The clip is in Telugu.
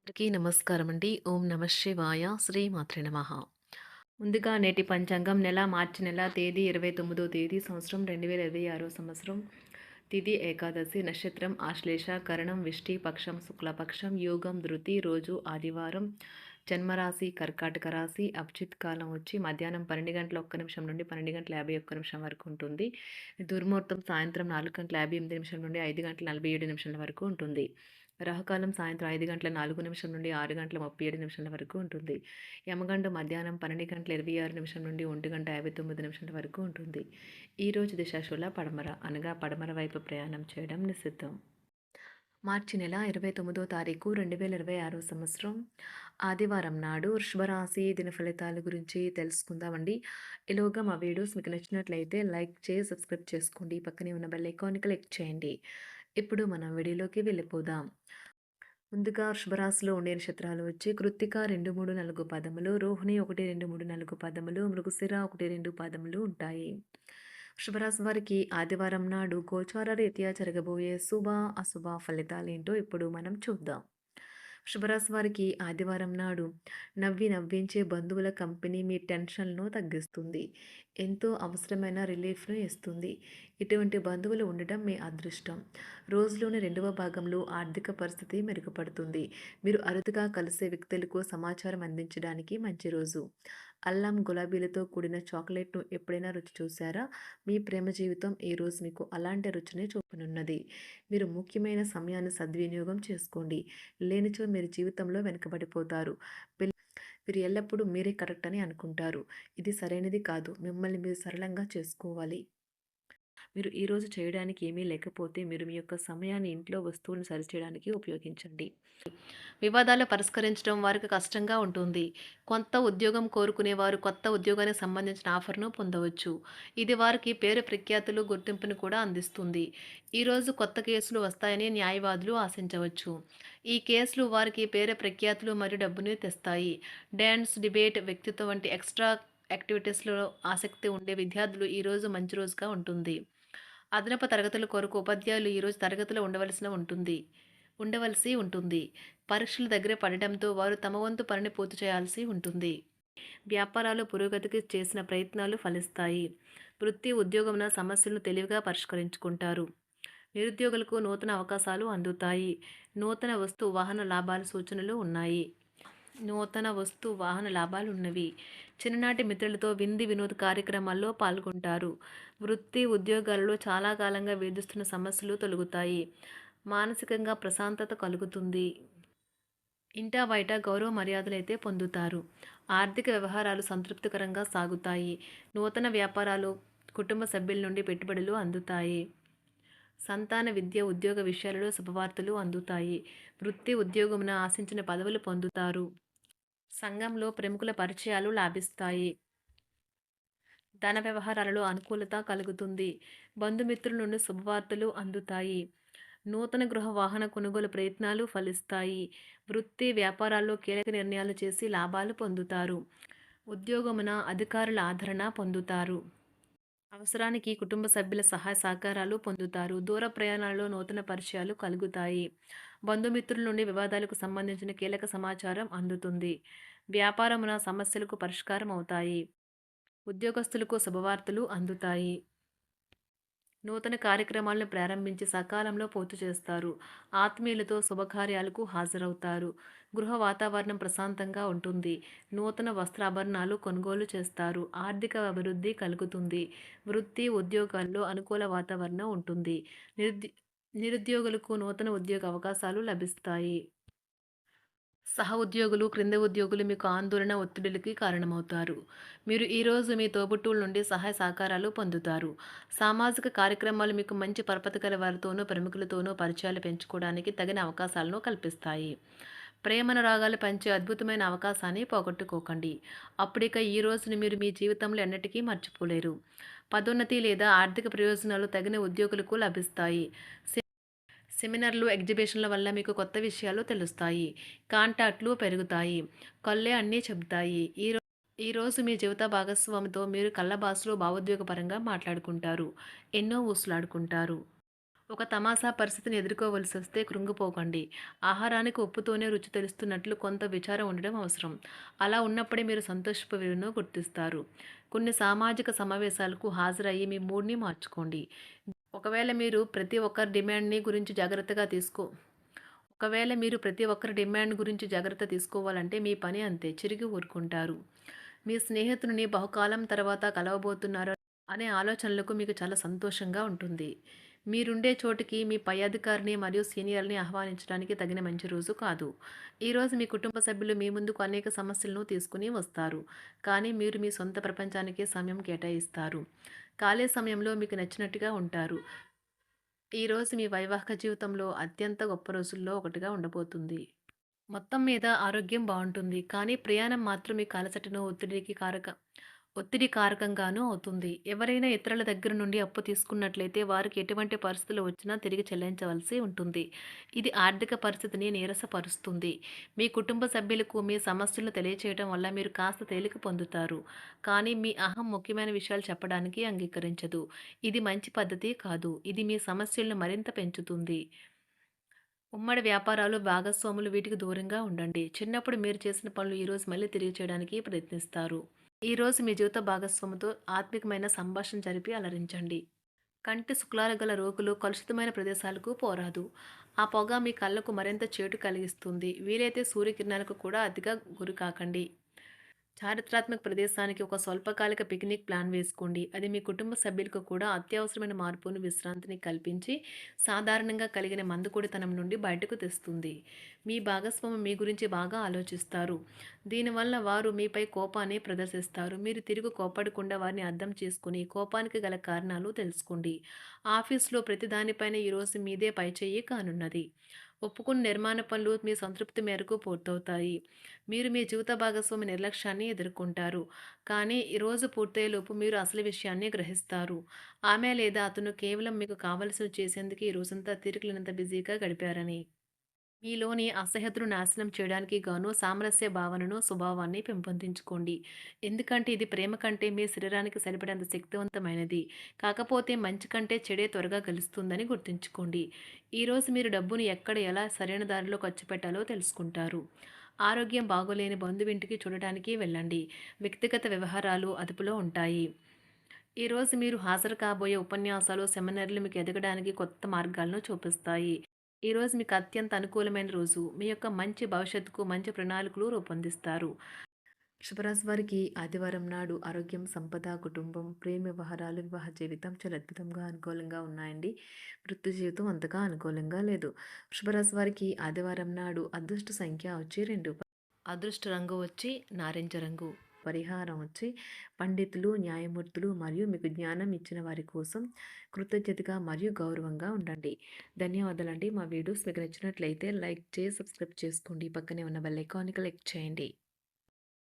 అందరికీ నమస్కారం అండి. ఓం నమ శివాయ. శ్రీమాత్రే నమః. ముందుగా నేటి పంచాంగం మార్చి నెల తేదీ 29వ తేదీ సంవత్సరం 2026 సంవత్సరం. తిథి ఏకాదశి, నక్షత్రం ఆశ్లేష, కరణం విష్టి, పక్షం శుక్లపక్షం, యోగం ధృతి, రోజు ఆదివారం, జన్మరాశి కర్కాటక రాశి, అభిజిత్ కాలం వచ్చి మధ్యాహ్నం 12 గంటల 1 నిమిషం నుండి 12 గంటల 51 నిమిషం వరకు ఉంటుంది. దుర్ముహూర్తం సాయంత్రం 4 గంటల 58 నిమిషం నుండి 5 గంటల 47 నిమిషాల వరకు ఉంటుంది. రాహుకాలం సాయంత్రం 5 గంటల 4 నిమిషం నుండి 6 గంటల 37 నిమిషాల వరకు ఉంటుంది. యమగండం మధ్యాహ్నం 12 గంటల 26 నిమిషం నుండి 1 గంట 59 నిమిషాల వరకు ఉంటుంది. ఈరోజు దిశాశూల పడమర అనగా పడమర వైపు ప్రయాణం చేయడం నిషిద్ధం. మార్చి నెల 29వ తారీఖు 2026 సంవత్సరం ఆదివారం నాడు వృషభరాశి దిన ఫలితాల గురించి తెలుసుకుందామండి. ఈలోగా మా వీడియోస్ మీకు నచ్చినట్లయితే లైక్ చేసి సబ్స్క్రైబ్ చేసుకోండి. పక్కనే ఉన్న బెల్ ఐకాన్ని క్లిక్ చేయండి. ఇప్పుడు మనం వీడియోలోకి వెళ్ళిపోదాం. ముందుగా వృషభరాశిలో ఉండే నక్షత్రాలు వచ్చి కృత్తిక 2, 3, 4 పదములు, రోహిణి 1, 2, 3, 4 పదములు, మృగశిర 1, 2 పదములు ఉంటాయి. వృషభరాశి వారికి ఆదివారం నాడు గోచార రీత్యా జరగబోయే శుభ అశుభ ఫలితాలేంటో ఇప్పుడు మనం చూద్దాం. వృషభరాశి వారికి ఆదివారం నాడు నవ్వించే బంధువుల కంపెనీ మీ టెన్షన్ను తగ్గిస్తుంది. ఎంతో అవసరమైన రిలీఫ్ను ఇస్తుంది. ఇటువంటి బంధువులు ఉండటం మీ అదృష్టం. రోజులోని రెండవ భాగంలో ఆర్థిక పరిస్థితి మెరుగుపడుతుంది. మీరు అరుదుగా కలిసే వ్యక్తులకు సమాచారం అందించడానికి మంచి రోజు. అల్లం గులాబీలతో కూడిన చాక్లెట్ను ఎప్పుడైనా రుచి చూసారా? మీ ప్రేమ జీవితం ఈ రోజు మీకు అలాంటి రుచిని చూపనున్నది. మీరు ముఖ్యమైన సమయాన్ని సద్వినియోగం చేసుకోండి. లేనిచో మీరు జీవితంలో వెనుకబడిపోతారు. మీరు ఎల్లప్పుడూ మీరే కరెక్ట్ అని అనుకుంటారు. ఇది సరైనది కాదు. మిమ్మల్ని మీరు సరళంగా చేసుకోవాలి. మీరు ఈరోజు చేయడానికి ఏమీ లేకపోతే మీరు మీ యొక్క సమయాన్ని ఇంట్లో వస్తువులను సరిచేయడానికి ఉపయోగించండి. వివాదాలు పరిష్కరించడం వారికి కష్టంగా ఉంటుంది. కొత్త ఉద్యోగం కోరుకునేవారు కొత్త ఉద్యోగానికి సంబంధించిన ఆఫర్ను పొందవచ్చు. ఇది వారికి పేరు ప్రఖ్యాతులు గుర్తింపును కూడా అందిస్తుంది. ఈరోజు కొత్త కేసులు వస్తాయని న్యాయవాదులు ఆశించవచ్చు. ఈ కేసులు వారికి పేరు ప్రఖ్యాతులు మరియు డబ్బుని తెస్తాయి. డాన్స్, డిబేట్, వ్యక్తిత్వం వంటి ఎక్స్ట్రా యాక్టివిటీస్లో ఆసక్తి ఉండే విద్యార్థులు ఈరోజు మంచి రోజుగా ఉంటుంది. అదనపు తరగతుల కొరకు ఉపాధ్యాయులు ఈరోజు తరగతిలో ఉండవలసి ఉంటుంది. పరీక్షలు దగ్గర పడటంతో వారు తమ వంతు పనిని పూర్తి చేయాల్సి ఉంటుంది. వ్యాపారాలు పురోగతికి చేసిన ప్రయత్నాలు ఫలిస్తాయి. వృత్తి ఉద్యోగమున సమస్యలను తెలివిగా పరిష్కరించుకుంటారు. నిరుద్యోగులకు నూతన అవకాశాలు అందుతాయి. నూతన వస్తు వాహన లాభాల సూచనలు ఉన్నాయి. చిన్ననాటి మిత్రులతో వినోద కార్యక్రమాల్లో పాల్గొంటారు. వృత్తి ఉద్యోగాలలో చాలా కాలంగా వేధిస్తున్న సమస్యలు తొలగుతాయి. మానసికంగా ప్రశాంతత కలుగుతుంది. ఇంటా బయట గౌరవ మర్యాదలైతే పొందుతారు. ఆర్థిక వ్యవహారాలు సంతృప్తికరంగా సాగుతాయి. నూతన వ్యాపారాలు, కుటుంబ సభ్యుల నుండి పెట్టుబడులు అందుతాయి. సంతాన విద్య, ఉద్యోగ విషయాలలో శుభవార్తలు అందుతాయి. వృత్తి ఉద్యోగమున ఆశించిన పదవులు పొందుతారు. సంఘంలో ప్రముఖుల పరిచయాలు లాభిస్తాయి. ధన వ్యవహారాలలో అనుకూలత కలుగుతుంది. బంధుమిత్రుల నుండి శుభవార్తలు అందుతాయి. నూతన గృహ వాహన కొనుగోలు ప్రయత్నాలు ఫలిస్తాయి. వృత్తి వ్యాపారాల్లో కీలక నిర్ణయాలు చేసి లాభాలు పొందుతారు. ఉద్యోగమున అధికారుల ఆదరణ పొందుతారు. అవసరానికి కుటుంబ సభ్యుల సహాయ సహకారాలు పొందుతారు. దూర ప్రయాణాలలో నూతన పరిచయాలు కలుగుతాయి. బంధుమిత్రుల నుండి వివాదాలకు సంబంధించిన కీలక సమాచారం అందుతుంది. వ్యాపారమున సమస్యలకు పరిష్కారం అవుతాయి. ఉద్యోగస్తులకు శుభవార్తలు అందుతాయి. నూతన కార్యక్రమాలను ప్రారంభించి సకాలంలో పూర్తి చేస్తారు. ఆత్మీయులతో శుభకార్యాలకు హాజరవుతారు. గృహ వాతావరణం ప్రశాంతంగా ఉంటుంది. నూతన వస్త్రాభరణాలు కొనుగోలు చేస్తారు. ఆర్థిక అభివృద్ధి కలుగుతుంది. వృత్తి ఉద్యోగాల్లో అనుకూల వాతావరణం ఉంటుంది. నిరుద్యోగులకు నూతన ఉద్యోగ అవకాశాలు లభిస్తాయి. సహ ఉద్యోగులు, క్రింద ఉద్యోగులు మీకు ఆందోళన, ఒత్తిడులకి కారణమవుతారు. మీరు ఈరోజు మీ తోబుట్టువుల నుండి సహాయ సహకారాలు పొందుతారు. సామాజిక కార్యక్రమాలు మీకు మంచి పరపతి గల వారితోనూ, ప్రముఖులతోనూ పరిచయాలు పెంచుకోవడానికి తగిన అవకాశాలను కల్పిస్తాయి. ప్రేమనురాగాలు పంచే అద్భుతమైన అవకాశాన్ని పోగొట్టుకోకండి. అప్పుడిక ఈ రోజును మీరు మీ జీవితంలో ఎన్నటికీ మర్చిపోలేరు. పదోన్నతి లేదా ఆర్థిక ప్రయోజనాలు తగిన ఉద్యోగులకు లభిస్తాయి. సెమినార్లు, ఎగ్జిబిషన్ల వల్ల మీకు కొత్త విషయాలు తెలుస్తాయి. కాంటాక్ట్లు పెరుగుతాయి. కళ్ళే అన్నీ చెబుతాయి. ఈరోజు మీ జీవిత భాగస్వామితో మీరు కళ్ళ భాషలో భావోద్వేగపరంగా మాట్లాడుకుంటారు. ఎన్నో ఊసులాడుకుంటారు. ఒక తమాషా పరిస్థితిని ఎదుర్కోవలసొస్తే కృంగిపోకండి. ఆహారానికి ఉప్పుతోనే రుచి తెలుస్తున్నట్లు కొంత విచారం ఉండడం అవసరం. అలా ఉన్నప్పుడే మీరు సంతోషపు విలువను గుర్తిస్తారు. కొన్ని సామాజిక సమావేశాలకు హాజరయ్యి మీ మూడ్‌ని మార్చుకోండి. ఒకవేళ మీరు ప్రతి ఒక్కరి డిమాండ్‌ని గురించి జాగ్రత్తగా తీసుకో ఒకవేళ మీరు ప్రతి ఒక్కరి డిమాండ్ గురించి జాగ్రత్త తీసుకోవాలంటే మీ పని అంతే. చిరిగి ఊరుకుంటారు. మీ స్నేహితుడిని బహుకాలం తర్వాత కలవబోతున్నారు అనే ఆలోచనలకు మీకు చాలా సంతోషంగా ఉంటుంది. మీరుండే చోటికి మీ పై అధికారిని మరియు సీనియర్‌ని ఆహ్వానించడానికి తగిన మంచి రోజు కాదు. ఈరోజు మీ కుటుంబ సభ్యులు మీ ముందుకు అనేక సమస్యలను తీసుకుని వస్తారు. కానీ మీరు మీ సొంత ప్రపంచానికే సమయం కేటాయిస్తారు. ఖాళీ సమయంలో మీకు నచ్చినట్టుగా ఉంటారు. ఈరోజు మీ వైవాహిక జీవితంలో అత్యంత గొప్ప రోజుల్లో ఒకటిగా ఉండబోతుంది. మొత్తం మీద ఆరోగ్యం బావుంటుంది. కానీ ప్రయాణం మాత్రం మీకు అలసటను, ఒత్తిడి కారకంగానూ అవుతుంది. ఎవరైనా ఇతరుల దగ్గర నుండి అప్పు తీసుకున్నట్లయితే వారికి ఎటువంటి పరిస్థితులు వచ్చినా తిరిగి చెల్లించవలసి ఉంటుంది. ఇది ఆర్థిక పరిస్థితిని నీరసపరుస్తుంది. మీ కుటుంబ సభ్యులకు మీ సమస్యలను తెలియచేయడం వల్ల మీరు కాస్త తేలిక పొందుతారు. కానీ మీ అహం ముఖ్యమైన విషయాలు చెప్పడానికి అంగీకరించదు. ఇది మంచి పద్ధతి కాదు. ఇది మీ సమస్యలను మరింత పెంచుతుంది. ఉమ్మడి వ్యాపారాలు, భాగస్వాములు వీటికి దూరంగా ఉండండి. చిన్నప్పుడు మీరు చేసిన పనులు ఈరోజు మళ్ళీ తిరిగి చేయడానికి ప్రయత్నిస్తారు. ఈరోజు మీ జీవిత భాగస్వామితో ఆత్మికమైన సంభాషణ జరిపి అలరించండి. కంటి శుక్లాలు గల రోగులు కలుషితమైన ప్రదేశాలకు పోరాదు. ఆ పొగ మీ కళ్ళకు మరింత చేటు కలిగిస్తుంది. వీలైతే సూర్యకిరణాలకు కూడా అతిగా గురికాకండి. చారిత్రాత్మక ప్రదేశానికి ఒక స్వల్పకాలిక పిక్నిక్ ప్లాన్ వేసుకోండి. అది మీ కుటుంబ సభ్యులకు కూడా అత్యవసరమైన మార్పును, విశ్రాంతిని కల్పించి సాధారణంగా కలిగిన మందుకొడితనం నుండి బయటకు తెస్తుంది. మీ భాగస్వామి మీ గురించి బాగా ఆలోచిస్తారు. దీనివల్ల వారు మీపై కోపాన్ని ప్రదర్శిస్తారు. మీరు తిరిగి కోపడకుండా వారిని అర్థం చేసుకుని కోపానికి గల కారణాలు తెలుసుకోండి. ఆఫీస్లో ప్రతి దానిపైన ఈరోజు మీదే పైచేయి కానున్నది. ఒప్పుకున్న నిర్మాణ పనులు మీ సంతృప్తి మేరకు పూర్తవుతాయి. మీరు మీ జీవిత భాగస్వామి నిర్లక్ష్యాన్ని ఎదుర్కొంటారు. కానీ ఈ రోజు పూర్తయ్యేలోపు మీరు అసలు విషయాన్ని గ్రహిస్తారు. ఆమె లేదా అతను కేవలం మీకు కావలసినవి చేసేందుకు ఈ రోజంతా తీరికలేనంత బిజీగా గడిపారని. మీలోని అసహ్యతను నాశనం చేయడానికి గాను సామరస్య భావనను, స్వభావాన్ని పెంపొందించుకోండి. ఎందుకంటే ఇది ప్రేమ కంటే మీ శరీరానికి సరిపడేంత శక్తివంతమైనది. కాకపోతే మంచి కంటే చెడే త్వరగా గెలుస్తుందని గుర్తుంచుకోండి. ఈరోజు మీరు డబ్బును ఎక్కడ ఎలా సరైన దారిలో ఖర్చు పెట్టాలో తెలుసుకుంటారు. ఆరోగ్యం బాగోలేని బంధువింటికి చూడటానికి వెళ్ళండి. వ్యక్తిగత వ్యవహారాలు అదుపులో ఉంటాయి. ఈరోజు మీరు హాజరు కాబోయే ఉపన్యాసాలు, సెమినార్లు మీకు ఎదగడానికి కొత్త మార్గాలను చూపిస్తాయి. ఈరోజు మీకు అత్యంత అనుకూలమైన రోజు. మీ యొక్క మంచి భవిష్యత్తుకు మంచి ప్రణాళికలు రూపొందిస్తారు. వృషభరాశి వారికి ఆదివారం నాడు ఆరోగ్యం, సంపద, కుటుంబం, ప్రేమ వ్యవహారాలు, వివాహ జీవితం చాలా అద్భుతంగా అనుకూలంగా ఉన్నాయండి. వృత్తి జీవితం అంతగా అనుకూలంగా లేదు. వృషభరాశి వారికి ఆదివారం నాడు అదృష్ట సంఖ్య వచ్చి 2. అదృష్ట రంగు వచ్చి నారింజ రంగు. పరిహారం వచ్చి పండితులు, న్యాయమూర్తులు మరియు మీకు జ్ఞానం ఇచ్చిన వారి కోసం కృతజ్ఞతగా మరియు గౌరవంగా ఉండండి. ధన్యవాదాలండి. మా వీడియోస్ మీకు నచ్చినట్లయితే లైక్ చేసి సబ్స్క్రైబ్ చేసుకోండి. పక్కనే ఉన్న బెల్ ఐకాన్ని క్లిక్ చేయండి.